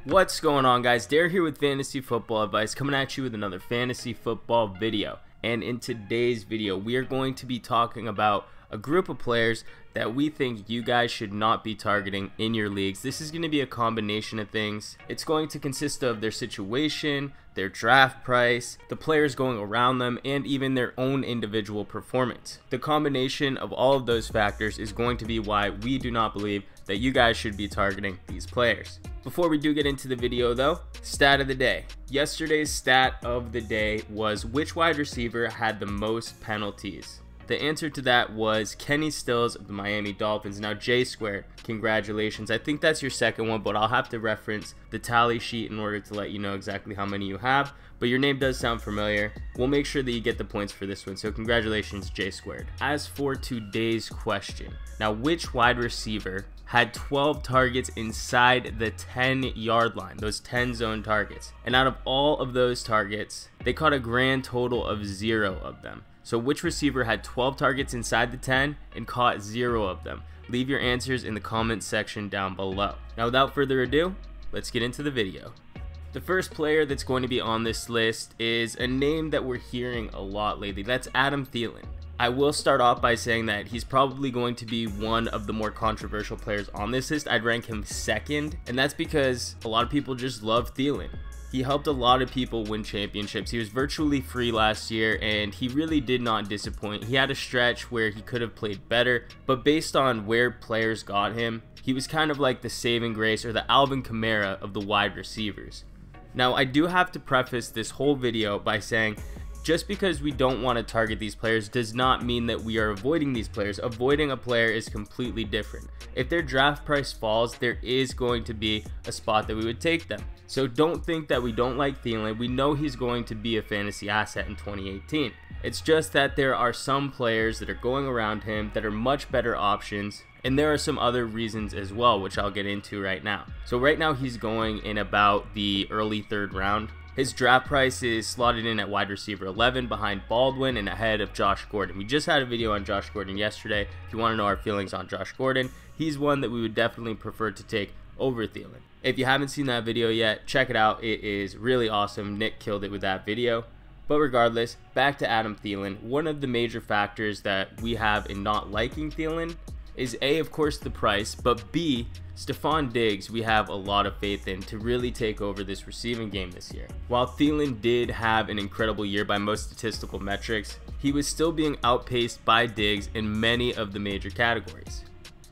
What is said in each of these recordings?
What's going on, guys? Dare here with Fantasy Football Advice, coming at you with another fantasy football video. And in today's video, we are going to be talking about a group of players that we think you guys should not be targeting in your leagues. This is going to be a combination of things. It's going to consist of their situation, their draft price, the players going around them, and even their own individual performance. The combination of all of those factors is going to be why we do not believe that you guys should be targeting these players. Before we do get into the video though, stat of the day. Yesterday's stat of the day was which wide receiver had the most penalties. The answer to that was Kenny Stills of the Miami Dolphins. Now J squared, congratulations. I think that's your second one, but I'll have to reference the tally sheet in order to let you know exactly how many you have. But your name does sound familiar. We'll make sure that you get the points for this one, so congratulations J squared. As for today's question, now which wide receiver had 12 targets inside the 10-yard line, those 10 zone targets? And out of all of those targets, they caught a grand total of 0 of them. So which receiver had 12 targets inside the 10 and caught 0 of them? Leave your answers in the comments section down below. Now without further ado, let's get into the video. The first player that's going to be on this list is a name that we're hearing a lot lately. That's Adam Thielen. I will start off by saying that he's probably going to be one of the more controversial players on this list. I'd rank him second, and that's because a lot of people just love Thielen. He helped a lot of people win championships. He was virtually free last year, and he really did not disappoint. He had a stretch where he could have played better, but based on where players got him, he was kind of like the saving grace or the Alvin Kamara of the wide receivers. Now, I do have to preface this whole video by saying just because we don't want to target these players does not mean that we are avoiding these players. Avoiding a player is completely different. If their draft price falls, there is going to be a spot that we would take them. So don't think that we don't like Thielen. We know he's going to be a fantasy asset in 2018. It's just that there are some players that are going around him that are much better options, and there are some other reasons as well, which I'll get into right now. So right now he's going in about the early 3rd round. His draft price is slotted in at wide receiver 11 behind Baldwin and ahead of Josh Gordon. We just had a video on Josh Gordon yesterday. If you want to know our feelings on Josh Gordon, he's one that we would definitely prefer to take over Thielen. If you haven't seen that video yet, check it out. It is really awesome. Nick killed it with that video. But regardless, back to Adam Thielen. One of the major factors that we have in not liking Thielen is A, of course, the price, but B, Stephon Diggs we have a lot of faith in to really take over this receiving game this year. While Thielen did have an incredible year by most statistical metrics, he was still being outpaced by Diggs in many of the major categories.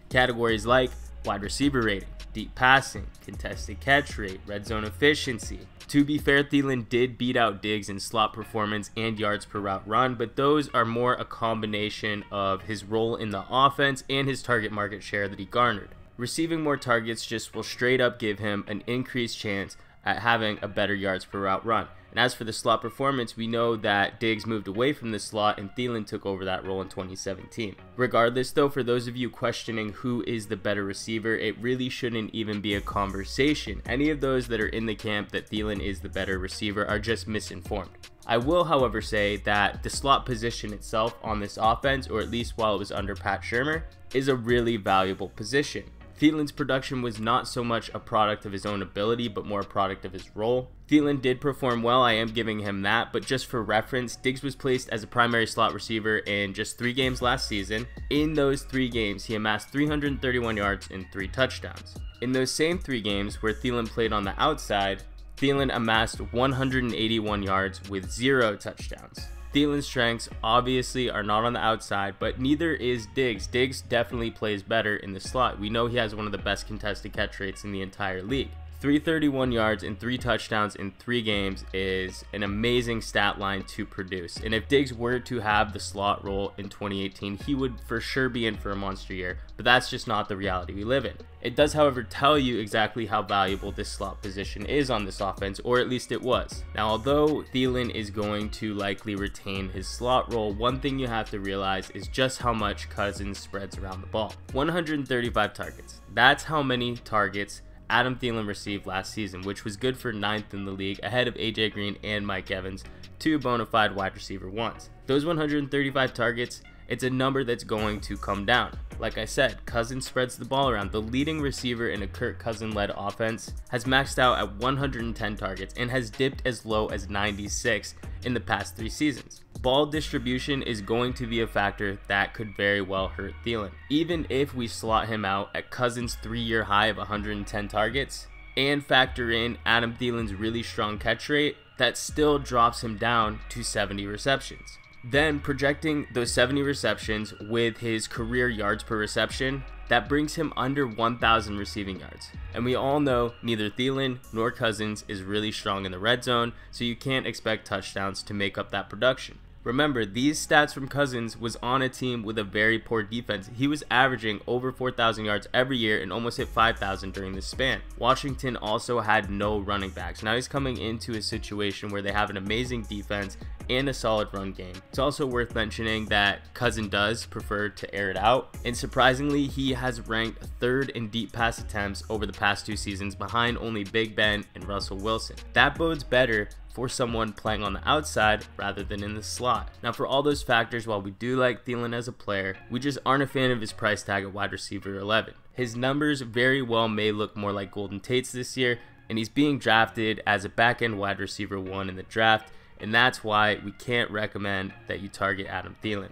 Categories like wide receiver rating, deep passing, contested catch rate, red zone efficiency. To be fair, Thielen did beat out Diggs in slot performance and yards per route run, but those are more a combination of his role in the offense and his target market share that he garnered. Receiving more targets just will straight up give him an increased chance at having a better yards per route run. And as for the slot performance, we know that Diggs moved away from the slot and Thielen took over that role in 2017. Regardless though, for those of you questioning who is the better receiver, it really shouldn't even be a conversation. Any of those that are in the camp that Thielen is the better receiver are just misinformed. I will, however, say that the slot position itself on this offense, or at least while it was under Pat Shurmur, is a really valuable position. Thielen's production was not so much a product of his own ability, but more a product of his role. Thielen did perform well, I am giving him that, but just for reference, Diggs was placed as a primary slot receiver in just 3 games last season. In those 3 games, he amassed 331 yards and 3 touchdowns. In those same 3 games where Thielen played on the outside, Thielen amassed 181 yards with 0 touchdowns. Thielen's strengths obviously are not on the outside, but neither is Diggs. Diggs definitely plays better in the slot. We know he has one of the best contested catch rates in the entire league. 331 yards and 3 touchdowns in 3 games is an amazing stat line to produce. And if Diggs were to have the slot role in 2018, he would for sure be in for a monster year, but that's just not the reality we live in. It does, however, tell you exactly how valuable this slot position is on this offense, or at least it was. Now, although Thielen is going to likely retain his slot role, one thing you have to realize is just how much Cousins spreads around the ball. 135 targets. That's how many targets Adam Thielen received last season, which was good for 9th in the league, ahead of AJ Green and Mike Evans, 2 bona fide wide receiver ones. Those 135 targets it's a number that's going to come down. Like I said, Cousins spreads the ball around. The leading receiver in a Kirk Cousins-led offense has maxed out at 110 targets and has dipped as low as 96 in the past 3 seasons. Ball distribution is going to be a factor that could very well hurt Thielen. Even if we slot him out at Cousins' 3-year high of 110 targets and factor in Adam Thielen's really strong catch rate, that still drops him down to 70 receptions. Then projecting those 70 receptions with his career yards per reception, that brings him under 1,000 receiving yards. And we all know neither Thielen nor Cousins is really strong in the red zone, so you can't expect touchdowns to make up that production. Remember, these stats from Cousins was on a team with a very poor defense. He was averaging over 4,000 yards every year and almost hit 5,000 during this span. Washington also had no running backs. Now he's coming into a situation where they have an amazing defense and a solid run game. It's also worth mentioning that Cousins does prefer to air it out, and surprisingly, he has ranked 3rd in deep pass attempts over the past 2 seasons, behind only Big Ben and Russell Wilson. That bodes better for someone playing on the outside rather than in the slot. Now, for all those factors, while we do like Thielen as a player, we just aren't a fan of his price tag at wide receiver 11. His numbers very well may look more like Golden Tate's this year, and he's being drafted as a back-end wide receiver 1 in the draft, and that's why we can't recommend that you target Adam Thielen.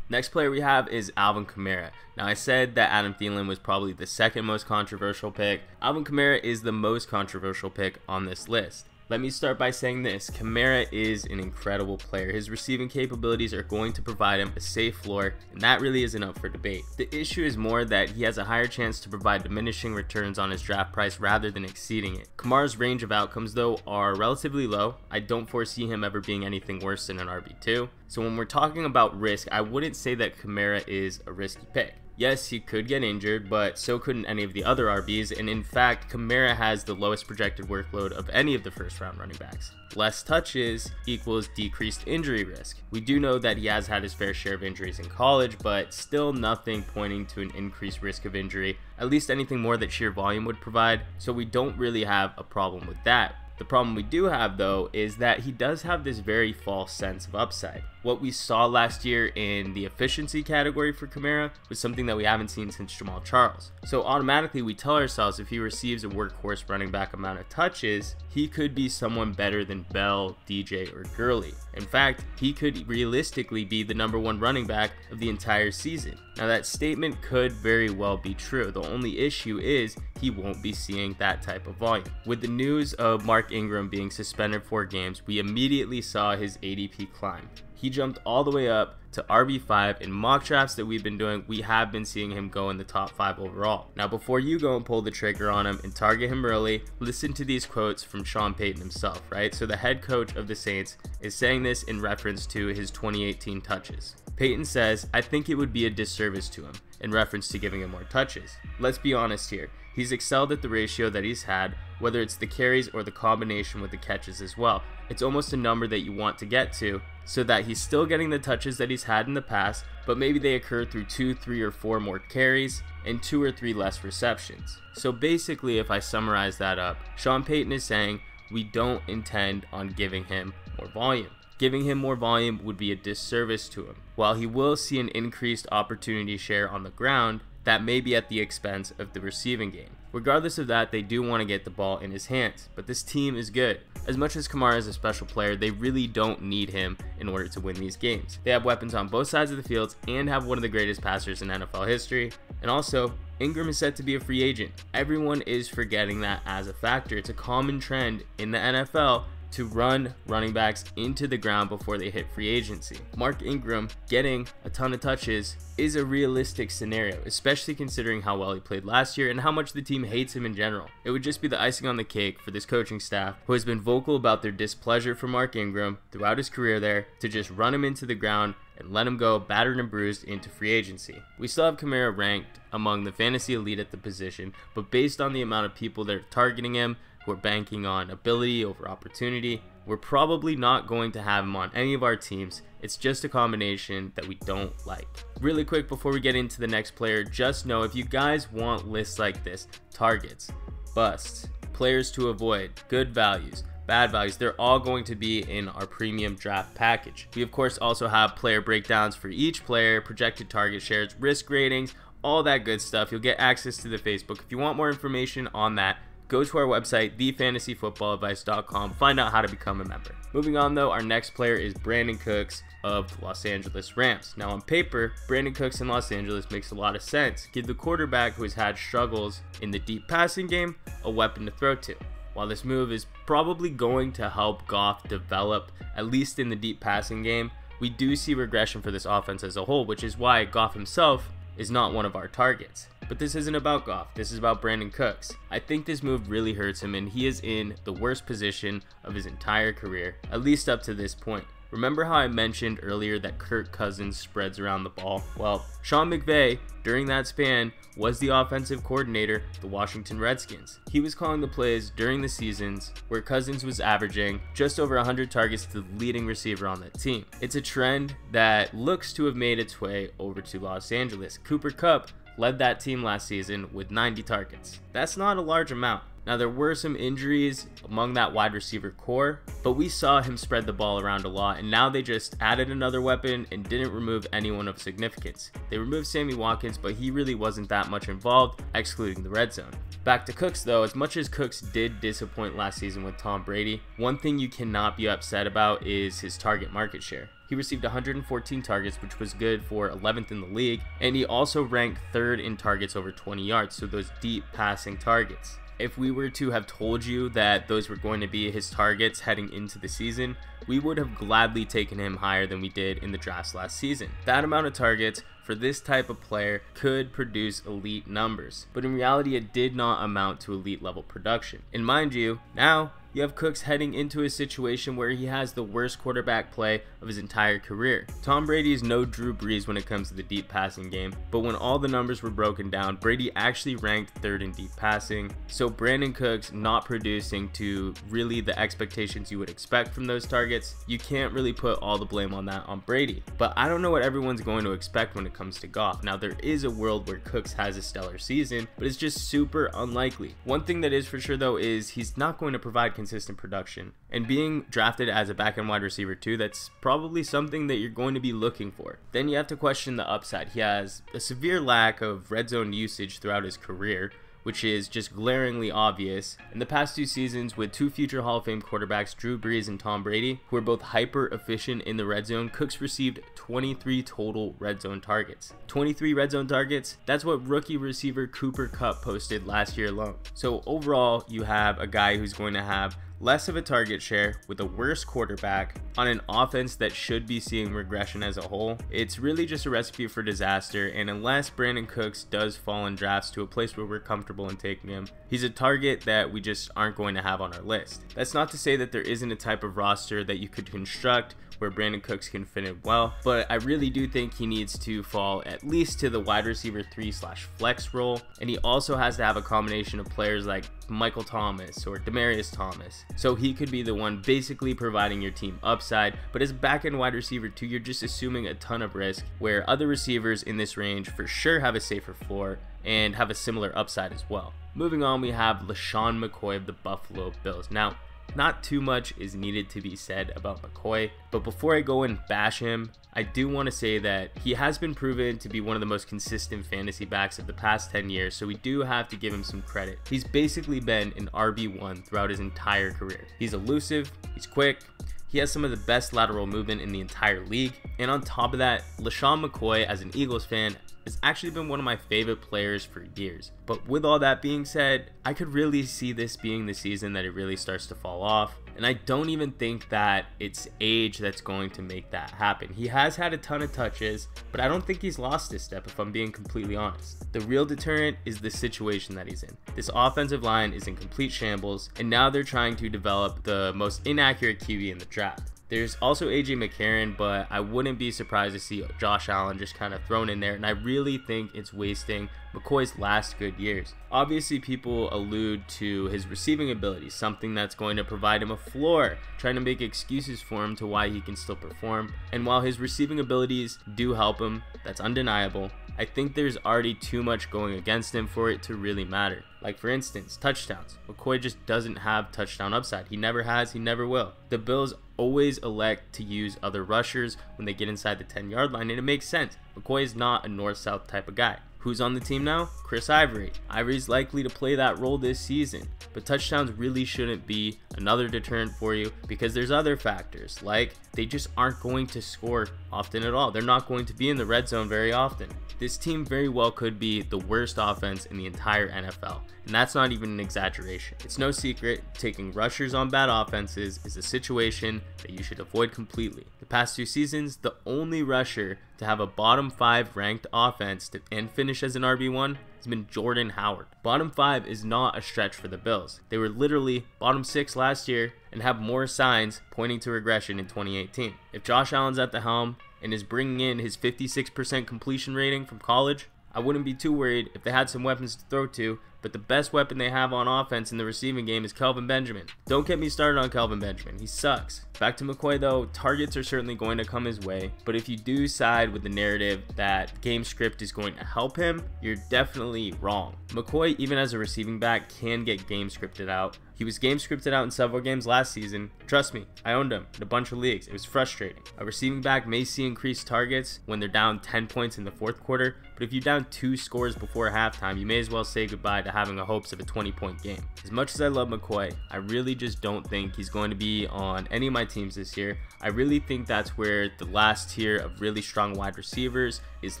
Next player we have is Alvin Kamara. Now, I said that Adam Thielen was probably the 2nd most controversial pick. Alvin Kamara is the most controversial pick on this list. Let me start by saying this: Kamara is an incredible player. His receiving capabilities are going to provide him a safe floor, and that really isn't up for debate. The issue is more that he has a higher chance to provide diminishing returns on his draft price rather than exceeding it. Kamara's range of outcomes, though, are relatively low. I don't foresee him ever being anything worse than an RB2. So when we're talking about risk, I wouldn't say that Kamara is a risky pick. Yes, he could get injured, but so couldn't any of the other RBs, and in fact, Kamara has the lowest projected workload of any of the first-round running backs. Less touches equals decreased injury risk. We do know that he has had his fair share of injuries in college, but still nothing pointing to an increased risk of injury, at least anything more that sheer volume would provide, so we don't really have a problem with that. The problem we do have, though, is that he does have this very false sense of upside. What we saw last year in the efficiency category for Kamara was something that we haven't seen since Jamal Charles. So automatically we tell ourselves if he receives a workhorse running back amount of touches, he could be someone better than Bell, DJ, or Gurley. In fact, he could realistically be the #1 running back of the entire season. Now, that statement could very well be true. The only issue is he won't be seeing that type of volume. With the news of Mark Ingram being suspended 4 games, we immediately saw his ADP climb. He jumped all the way up to RB5. In mock drafts that we've been doing, we have been seeing him go in the top 5 overall. Now, before you go and pull the trigger on him and target him early, listen to these quotes from Sean Payton himself, right? So the head coach of the Saints is saying this in reference to his 2018 touches. Payton says, "I think it would be a disservice to him," in reference to giving him more touches. Let's be honest here. He's excelled at the ratio that he's had, whether it's the carries or the combination with the catches as well. It's almost a number that you want to get to so that he's still getting the touches that he's had in the past, but maybe they occur through 2, 3, or 4 more carries and 2 or 3 less receptions. So basically, if I summarize that up, Sean Payton is saying we don't intend on giving him more volume. Giving him more volume would be a disservice to him. While he will see an increased opportunity share on the ground, that may be at the expense of the receiving game. Regardless of that, they do want to get the ball in his hands, but this team is good. As much as Kamara is a special player, they really don't need him in order to win these games. They have weapons on both sides of the field and have one of the greatest passers in NFL history. And also, Ingram is set to be a free agent. Everyone is forgetting that as a factor. It's a common trend in the NFL to run running backs into the ground before they hit free agency. Mark Ingram getting a ton of touches is a realistic scenario, especially considering how well he played last year and how much the team hates him in general. It would just be the icing on the cake for this coaching staff, who has been vocal about their displeasure for Mark Ingram throughout his career there, to just run him into the ground and let him go battered and bruised into free agency. We still have Kamara ranked among the fantasy elite at the position, but based on the amount of people that are targeting him, who are banking on ability over opportunity, we're probably not going to have him on any of our teams. It's just a combination that we don't like. Really quick before we get into the next player, just know if you guys want lists like this, targets, busts, players to avoid, good values, bad values, they're all going to be in our premium draft package. We of course also have player breakdowns for each player, projected target shares, risk ratings, all that good stuff. You'll get access to the Facebook. If you want more information on that, go to our website, thefantasyfootballadvice.com, find out how to become a member. Moving on though, our next player is Brandon Cooks of the Los Angeles Rams. Now on paper, Brandon Cooks in Los Angeles makes a lot of sense. Give the quarterback who has had struggles in the deep passing game a weapon to throw to. While this move is probably going to help Goff develop, at least in the deep passing game, we do see regression for this offense as a whole, which is why Goff himself is not one of our targets. But this isn't about Goff, this is about Brandon Cooks. I think this move really hurts him, and he is in the worst position of his entire career, at least up to this point. Remember how I mentioned earlier that Kirk Cousins spreads around the ball? Well, Sean McVay, during that span, was the offensive coordinator of the Washington Redskins. He was calling the plays during the seasons where Cousins was averaging just over 100 targets to the leading receiver on that team. It's a trend that looks to have made its way over to Los Angeles. Cooper Kupp led that team last season with 90 targets. That's not a large amount. Now, there were some injuries among that wide receiver core, but we saw him spread the ball around a lot, and now they just added another weapon and didn't remove anyone of significance. They removed Sammy Watkins, but he really wasn't that much involved, excluding the red zone. Back to Cooks though, as much as Cooks did disappoint last season with Tom Brady, one thing you cannot be upset about is his target market share. He received 114 targets, which was good for 11th in the league, and he also ranked 3rd in targets over 20 yards, so those deep passing targets. If we were to have told you that those were going to be his targets heading into the season, we would have gladly taken him higher than we did in the drafts last season. That amount of targets for this type of player could produce elite numbers, but in reality it did not amount to elite level production. And mind you, now you have Cooks heading into a situation where he has the worst quarterback play of his entire career. Tom Brady is no Drew Brees when it comes to the deep passing game, but when all the numbers were broken down, Brady actually ranked 3rd in deep passing. So Brandon Cooks not producing to really the expectations you would expect from those targets, you can't really put all the blame on that on Brady. But I don't know what everyone's going to expect when it comes to Goff. Now, there is a world where Cooks has a stellar season, but it's just super unlikely. One thing that is for sure though is he's not going to provide consistent production, and being drafted as a back-end wide receiver too, that's probably something that you're going to be looking for. Then you have to question the upside. He has a severe lack of red zone usage throughout his career, which is just glaringly obvious. In the past 2 seasons, with 2 future Hall of Fame quarterbacks, Drew Brees and Tom Brady, who are both hyper efficient in the red zone, Cooks received 23 total red zone targets. 23 red zone targets, that's what rookie receiver Cooper Kupp posted last year alone. So overall, you have a guy who's going to have less of a target share with a worse quarterback on an offense that should be seeing regression as a whole. It's really just a recipe for disaster, and unless Brandon Cooks does fall in drafts to a place where we're comfortable in taking him, he's a target that we just aren't going to have on our list. That's not to say that there isn't a type of roster that you could construct where Brandon Cooks can fit in well, but I really do think he needs to fall at least to the wide receiver 3/flex role, and he also has to have a combination of players like Michael Thomas or Demaryius Thomas, so he could be the one basically providing your team upside. But as back-end wide receiver 2, you're just assuming a ton of risk, where other receivers in this range for sure have a safer floor and have a similar upside as well. Moving on, we have LeSean McCoy of the Buffalo Bills. Now, not too much is needed to be said about McCoy, but before I go and bash him, I do want to say that he has been proven to be one of the most consistent fantasy backs of the past 10 years, so we do have to give him some credit. He's basically been an RB1 throughout his entire career. He's elusive, he's quick, he has some of the best lateral movement in the entire league, and on top of that, LeSean McCoy, as an Eagles fan, has actually been one of my favorite players for years. But with all that being said, I could really see this being the season that it really starts to fall off, and I don't even think that it's age that's going to make that happen. He has had a ton of touches, but I don't think he's lost his step, if I'm being completely honest. The real deterrent is the situation that he's in. This offensive line is in complete shambles, and now they're trying to develop the most inaccurate QB in the draft. There's also AJ McCarron, but I wouldn't be surprised to see Josh Allen just kind of thrown in there, and I really think it's wasting McCoy's last good years. Obviously, people allude to his receiving ability, something that's going to provide him a floor, trying to make excuses for him to why he can still perform. And while his receiving abilities do help him, that's undeniable, I think there's already too much going against him for it to really matter. Like for instance, touchdowns. McCoy just doesn't have touchdown upside. He never has, he never will. The Bills always elect to use other rushers when they get inside the 10-yard line, and it makes sense. McCoy is not a north-south type of guy. Who's on the team now? Chris Ivory. Ivory's likely to play that role this season, but touchdowns really shouldn't be another deterrent for you because there's other factors, like they just aren't going to score often at all. They're not going to be in the red zone very often. This team very well could be the worst offense in the entire NFL, and that's not even an exaggeration. It's no secret taking rushers on bad offenses is a situation that you should avoid completely. The past 2 seasons, the only rusher to have a bottom 5 ranked offense and finish as an RB1 has been Jordan Howard. Bottom 5 is not a stretch for the Bills. They were literally bottom 6 last year and have more signs pointing to regression in 2018. If Josh Allen's at the helm and is bringing in his 56% completion rating from college, I wouldn't be too worried if they had some weapons to throw to, but the best weapon they have on offense in the receiving game is Kelvin Benjamin. Don't get me started on Kelvin Benjamin. He sucks. Back to McCoy though, targets are certainly going to come his way, but if you do side with the narrative that game script is going to help him, you're definitely wrong. McCoy, even as a receiving back, can get game scripted out. He was game scripted out in several games last season. Trust me, I owned him in a bunch of leagues. It was frustrating. A receiving back may see increased targets when they're down 10 points in the 4th quarter, but if you're down 2 scores before halftime, you may as well say goodbye to having the hopes of a 20-point game. As much as I love McCoy, I really just don't think he's going to be on any of my teams this year. I really think that's where the last tier of really strong wide receivers is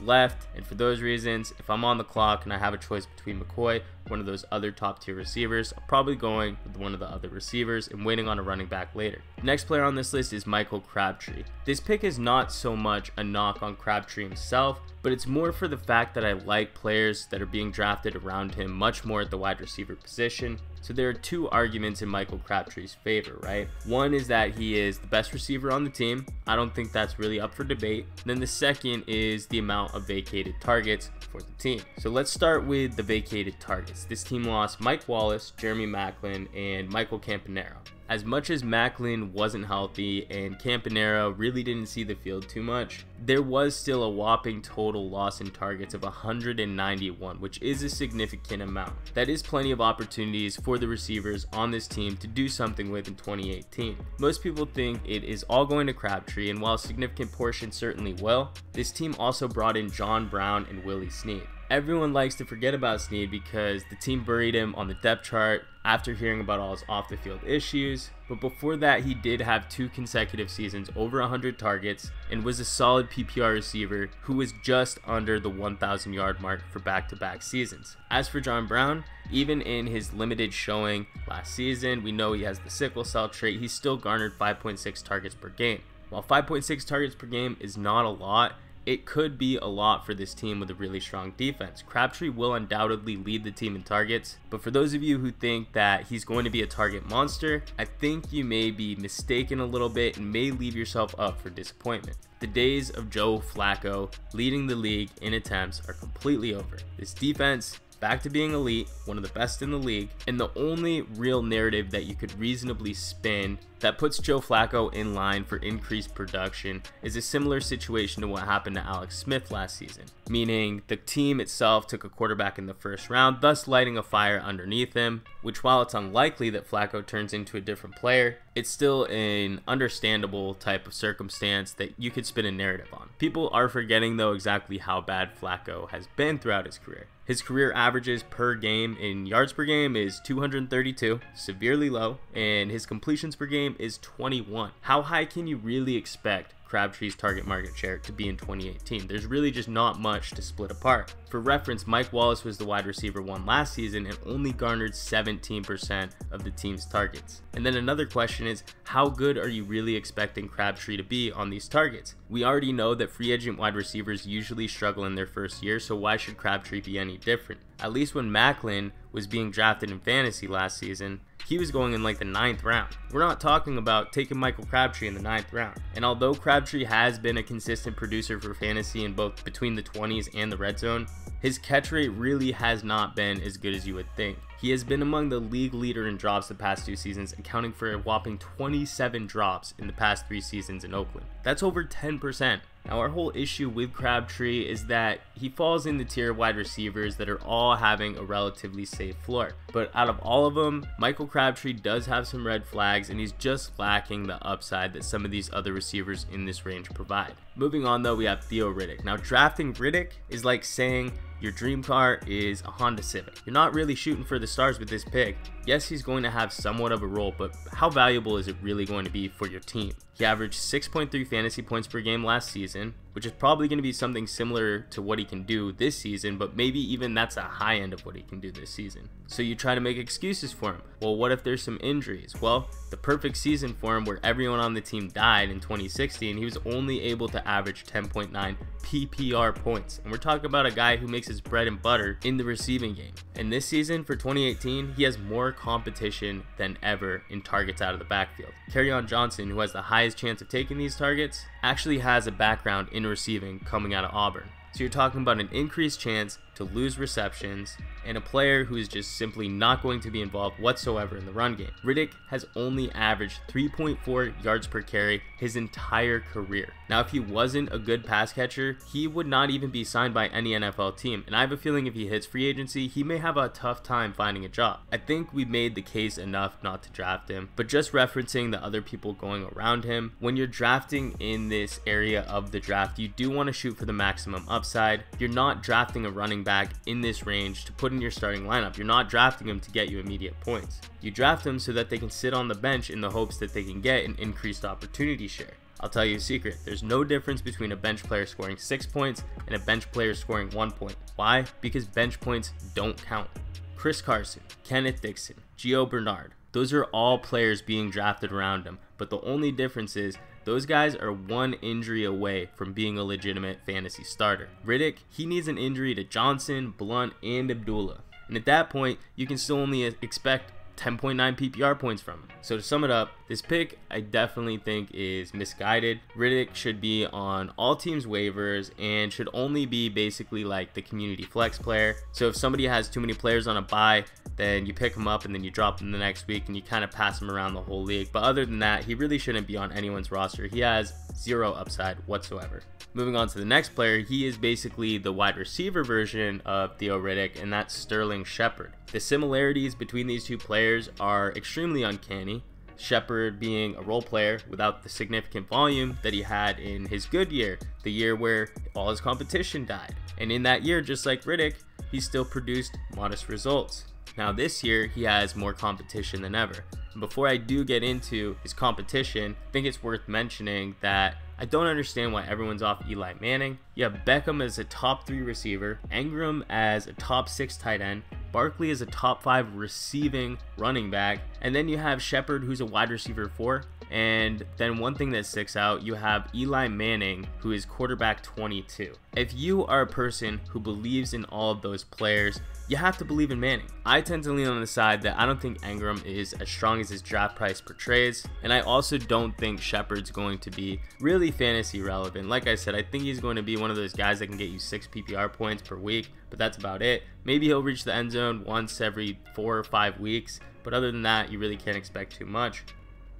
left, and for those reasons, if I'm on the clock and I have a choice between McCoy, one of those other top tier receivers, I'm probably going with one of the other receivers and waiting on a running back later. The next player on this list is Michael Crabtree. This pick is not so much a knock on Crabtree himself, but it's more for the fact that I like players that are being drafted around him much more at the wide receiver position. So there are 2 arguments in Michael Crabtree's favor, right? One is that he is the best receiver on the team. I don't think that's really up for debate. Then the second is the amount of vacated targets for the team. So let's start with the vacated targets. This team lost Mike Wallace, Jeremy Maclin, and Michael Campanaro. As much as Maclin wasn't healthy and Campanaro really didn't see the field too much, there was still a whopping total loss in targets of 191, which is a significant amount. That is plenty of opportunities for the receivers on this team to do something with in 2018. Most people think it is all going to Crabtree, and while a significant portion certainly will, this team also brought in John Brown and Willie Snead. Everyone likes to forget about Snead because the team buried him on the depth chart after hearing about all his off-the-field issues, but before that he did have 2 consecutive seasons over 100 targets and was a solid PPR receiver who was just under the 1,000 yard mark for back-to-back seasons. As for John Brown, even in his limited showing last season, we know he has the sickle cell trait, he still garnered 5.6 targets per game. While 5.6 targets per game is not a lot, it could be a lot for this team with a really strong defense. Crabtree will undoubtedly lead the team in targets, but for those of you who think that he's going to be a target monster, I think you may be mistaken a little bit and may leave yourself up for disappointment. The days of Joe Flacco leading the league in attempts are completely over. This defense back to being elite, one of the best in the league, and the only real narrative that you could reasonably spin that puts Joe Flacco in line for increased production is a similar situation to what happened to Alex Smith last season, meaning the team itself took a quarterback in the 1st round, thus lighting a fire underneath him, which while it's unlikely that Flacco turns into a different player, it's still an understandable type of circumstance that you could spin a narrative on. People are forgetting though exactly how bad Flacco has been throughout his career. His career averages per game in yards per game is 232, severely low, and his completions per game is 21. How high can you really expect Crabtree's target market share to be in 2018? There's really just not much to split apart. For reference, Mike Wallace was the wide receiver 1 last season and only garnered 17% of the team's targets. And then another question is, how good are you really expecting Crabtree to be on these targets? We already know that free agent wide receivers usually struggle in their first year, so why should Crabtree be any different? At least when Maclin was being drafted in fantasy last season, he was going in like the 9th round. We're not talking about taking Michael Crabtree in the 9th round. And although Crabtree has been a consistent producer for fantasy in both between the 20s and the red zone, his catch rate really has not been as good as you would think. He has been among the league leader in drops the past 2 seasons, accounting for a whopping 27 drops in the past 3 seasons in Oakland. That's over 10%. Now, our whole issue with Crabtree is that he falls in the tier of wide receivers that are all having a relatively safe floor. But out of all of them, Michael Crabtree does have some red flags, and he's just lacking the upside that some of these other receivers in this range provide. Moving on though, we have Theo Riddick. Now, drafting Riddick is like saying your dream car is a Honda Civic. You're not really shooting for the stars with this pick. Yes, he's going to have somewhat of a role, but how valuable is it really going to be for your team? He averaged 6.3 fantasy points per game last season, which is probably going to be something similar to what he can do this season, but maybe even that's a high end of what he can do this season. So you try to make excuses for him. Well, what if there's some injuries? Well, the perfect season for him where everyone on the team died in 2016, he was only able to average 10.9 PPR points. And we're talking about a guy who makes his bread and butter in the receiving game. And this season for 2018, he has more competition than ever in targets out of the backfield. Kerryon Johnson, who has the highest chance of taking these targets, actually has a background in receiving coming out of Auburn. So you're talking about an increased chance to lose receptions and a player who is just simply not going to be involved whatsoever in the run game. Riddick has only averaged 3.4 yards per carry his entire career. Now, if he wasn't a good pass catcher, he would not even be signed by any NFL team, and I have a feeling if he hits free agency, he may have a tough time finding a job. I think we made the case enough not to draft him, but just referencing the other people going around him, when you're drafting in this area of the draft, you do want to shoot for the maximum upside. You're not drafting a running back in this range to put in your starting lineup. You're not drafting them to get you immediate points. You draft them so that they can sit on the bench in the hopes that they can get an increased opportunity share. I'll tell you a secret, there's no difference between a bench player scoring 6 points and a bench player scoring 1 point. Why? Because bench points don't count. Chris Carson, Kenneth Dixon, Gio Bernard, those are all players being drafted around him, but the only difference is those guys are one injury away from being a legitimate fantasy starter. Riddick, he needs an injury to Johnson, Blunt, and Abdullah. And at that point, you can still only expect 10.9 PPR points from him. So to sum it up, this pick I definitely think is misguided. Riddick should be on all teams' waivers and should only be basically like the community flex player. So if somebody has too many players on a bye, then you pick him up and then you drop him the next week and you kind of pass him around the whole league. But other than that, he really shouldn't be on anyone's roster. He has zero upside whatsoever. Moving on to the next player, he is basically the wide receiver version of Theo Riddick, and that's Sterling Shepard. The similarities between these two players are extremely uncanny. Shepard being a role player without the significant volume that he had in his good year, the year where all his competition died. And in that year, just like Riddick, he still produced modest results. Now this year, he has more competition than ever. And before I do get into his competition, I think it's worth mentioning that I don't understand why everyone's off Eli Manning. You have Beckham as a top 3 receiver, Engram as a top 6 tight end, Barkley as a top 5 receiving running back, and then you have Shepard, who's a wide receiver 4. And then one thing that sticks out, you have Eli Manning, who is quarterback 22. If you are a person who believes in all of those players, you have to believe in Manning. I tend to lean on the side that I don't think Engram is as strong as his draft price portrays, and I also don't think Shepard's going to be really fantasy relevant. Like I said, I think he's going to be one of those guys that can get you 6 PPR points per week, but that's about it. Maybe he'll reach the end zone once every 4 or 5 weeks, but other than that, you really can't expect too much.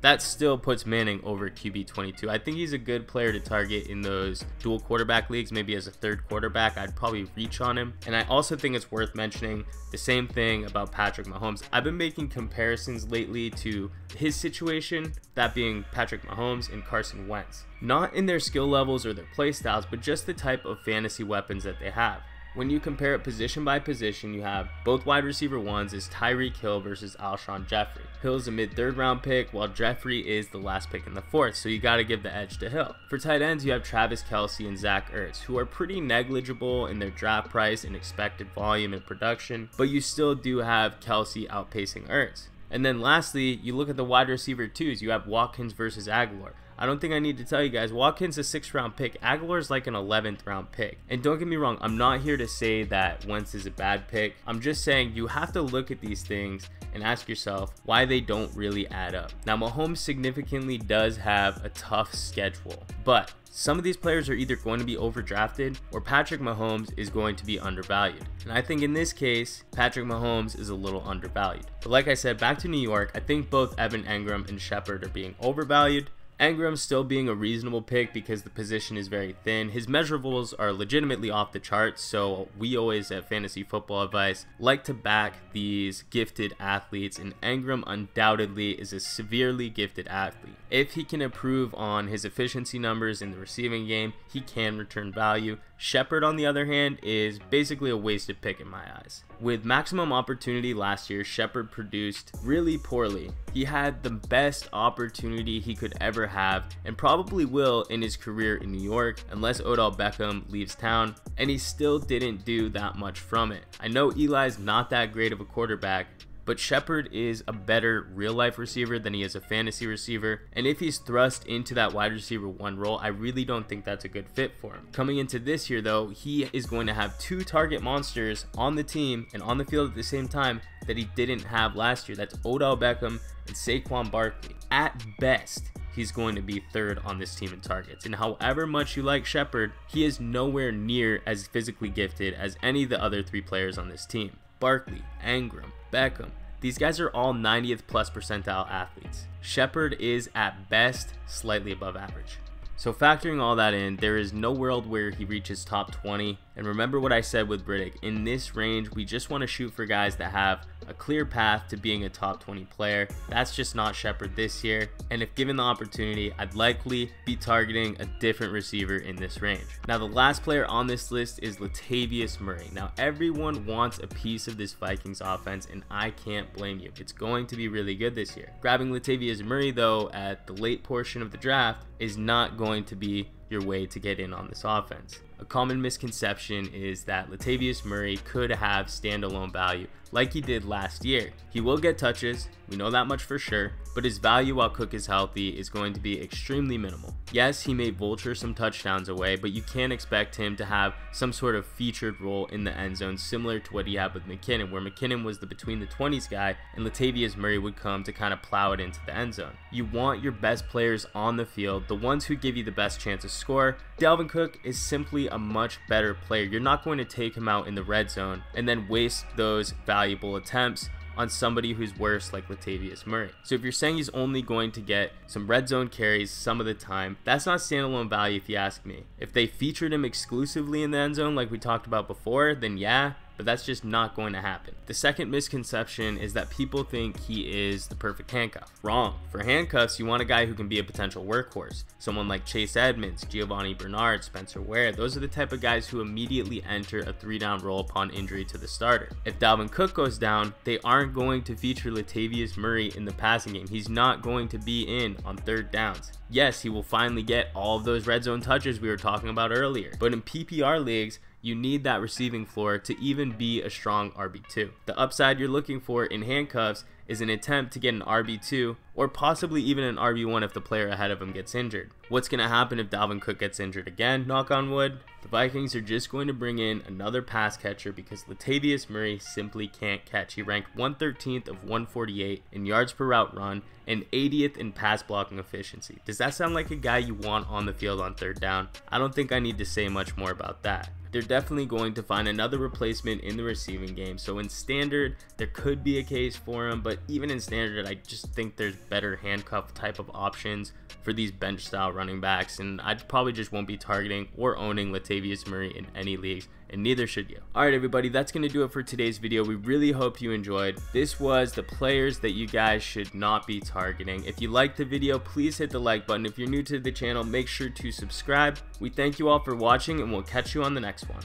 That still puts Manning over QB 22. I think he's a good player to target in those dual quarterback leagues, maybe as a third quarterback. I'd probably reach on him. And I also think it's worth mentioning the same thing about Patrick Mahomes. I've been making comparisons lately to his situation, that being Patrick Mahomes and Carson Wentz. Not in their skill levels or their play styles, but just the type of fantasy weapons that they have. When you compare it position by position, you have both wide receiver ones is Tyreek Hill versus Alshon Jeffrey. Hill is a mid-3rd round pick, while Jeffrey is the last pick in the 4th, so you got to give the edge to Hill. For tight ends, you have Travis Kelce and Zach Ertz, who are pretty negligible in their draft price and expected volume and production, but you still do have Kelce outpacing Ertz. And then lastly, you look at the wide receiver 2s, you have Watkins versus Aguilar. I don't think I need to tell you guys, Watkins is a 6th round pick. Aguilar's like an 11th round pick. And don't get me wrong, I'm not here to say that Wentz is a bad pick. I'm just saying you have to look at these things and ask yourself why they don't really add up. Now, Mahomes significantly does have a tough schedule, but some of these players are either going to be overdrafted or Patrick Mahomes is going to be undervalued. And I think in this case, Patrick Mahomes is a little undervalued. But like I said, back to New York, I think both Evan Engram and Shepard are being overvalued. Engram still being a reasonable pick because the position is very thin. His measurables are legitimately off the charts, so we always at Fantasy Football Advice like to back these gifted athletes, and Engram undoubtedly is a severely gifted athlete. If he can improve on his efficiency numbers in the receiving game, he can return value. Shepard, on the other hand, is basically a wasted pick in my eyes. With maximum opportunity last year, Shepard produced really poorly. He had the best opportunity he could ever have, and probably will in his career in New York, unless Odell Beckham leaves town, and he still didn't do that much from it. I know Eli's not that great of a quarterback, but Shepard is a better real-life receiver than he is a fantasy receiver, and if he's thrust into that wide receiver 1 role, I really don't think that's a good fit for him. Coming into this year though, he is going to have 2 target monsters on the team and on the field at the same time that he didn't have last year. That's Odell Beckham and Saquon Barkley. At best, he's going to be 3rd on this team in targets, and however much you like Shepard, he is nowhere near as physically gifted as any of the other 3 players on this team. Barkley, Engram, Beckham, these guys are all 90th plus percentile athletes. Shepard is at best slightly above average. So factoring all that in, there is no world where he reaches top 20. And remember what I said with Riddick, in this range, we just want to shoot for guys that have a clear path to being a top 20 player. That's just not Shepard this year. And if given the opportunity, I'd likely be targeting a different receiver in this range. Now, the last player on this list is Latavius Murray. Now, everyone wants a piece of this Vikings offense, and I can't blame you. It's going to be really good this year. Grabbing Latavius Murray, though, at the late portion of the draft is not going to be your way to get in on this offense. A common misconception is that Latavius Murray could have standalone value like he did last year. He will get touches, we know that much for sure, but his value while Cook is healthy is going to be extremely minimal. Yes, he may vulture some touchdowns away, but you can't expect him to have some sort of featured role in the end zone similar to what he had with McKinnon, where McKinnon was the between the 20s guy and Latavius Murray would come to kind of plow it into the end zone. You want your best players on the field, the ones who give you the best chance to score. Dalvin Cook is simply a much better player. You're not going to take him out in the red zone and then waste those valuable attempts on somebody who's worse like Latavius Murray. So if you're saying he's only going to get some red zone carries some of the time, that's not standalone value if you ask me. If they featured him exclusively in the end zone like we talked about before, then yeah, but that's just not going to happen. The second misconception is that people think he is the perfect handcuff. Wrong. For handcuffs, you want a guy who can be a potential workhorse. Someone like Chase Edmonds, Giovanni Bernard, Spencer Ware. Those are the type of guys who immediately enter a 3-down role upon injury to the starter. If Dalvin Cook goes down, they aren't going to feature Latavius Murray in the passing game. He's not going to be in on 3rd downs. Yes, he will finally get all of those red zone touches we were talking about earlier, but in PPR leagues, you need that receiving floor to even be a strong RB2. The upside you're looking for in handcuffs is an attempt to get an RB2 or possibly even an RB1 if the player ahead of him gets injured. What's going to happen if Dalvin Cook gets injured again? Knock on wood. The Vikings are just going to bring in another pass catcher because Latavius Murray simply can't catch. He ranked 113th of 148 in yards per route run and 80th in pass blocking efficiency. Does that sound like a guy you want on the field on 3rd down? I don't think I need to say much more about that. They're definitely going to find another replacement in the receiving game. So in standard, there could be a case for him, but even in standard, I just think there's better handcuff type of options for these bench style running backs, and I probably just won't be targeting or owning Latavius Murray in any leagues, and neither should you. Alright everybody, that's going to do it for today's video. We really hope you enjoyed. This was the players that you guys should not be targeting. If you liked the video, please hit the like button. If you're new to the channel, make sure to subscribe. We thank you all for watching, and we'll catch you on the next one.